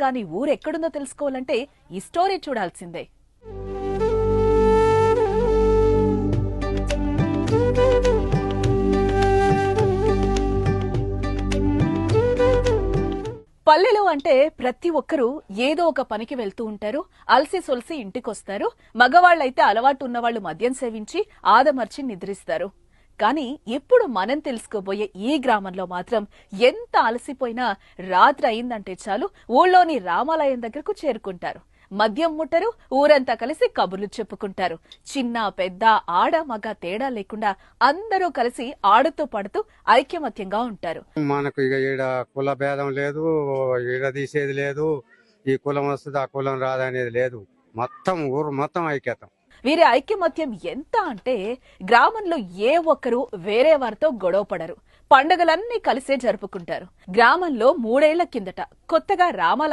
గాని ఊరెక్కడుందో తెలుసుకోవాలంటే ఈ స్టోరీ చూడాల్సిందే. పల్లెలు అంటే ప్రతి ఒక్కరూ ఏదో ఒక పనికి వెళ్తూ ఉంటారు. అలసి సొలసి ఇంటికొస్తారు. మగవాళ్లైతే అలవాటు ఉన్నవాళ్లు మద్యం సేవించి ఆదమర్చి నిద్రిస్తారు. కానీ ఇప్పుడు మనం తెలుసుకోబోయే ఈ గ్రామంలో మాత్రం ఎంత అలసిపోయినా రాత్రి అయిందంటే చాలు ఊళ్ళోని రామాలయం దగ్గరకు చేరుకుంటారు. మద్యం ముట్టరు, ఊరంతా కలిసి కబుర్లు చెప్పుకుంటారు. చిన్న పెద్ద ఆడ మగ తేడా లేకుండా అందరూ కలిసి ఆడుతూ పడుతూ ఐక్యమత్యంగా ఉంటారు. మనకు ఇక ఈడ కుల భేదం లేదు, ఈడ తీసేది లేదు, ఈ కులం వస్తుంది ఆ కులం రాదనేది లేదు. మొత్తం ఊరు మొత్తం ఐక్యతం. వీరి ఐక్యమత్యం ఎంత అంటే గ్రామంలో ఏ ఒక్కరూ వేరే వారితో గొడవ పడరు. పండుగలన్నీ కలిసే జరుపుకుంటారు. గ్రామంలో 3 ఏళ్ల కిందట కొత్తగా రామాలయం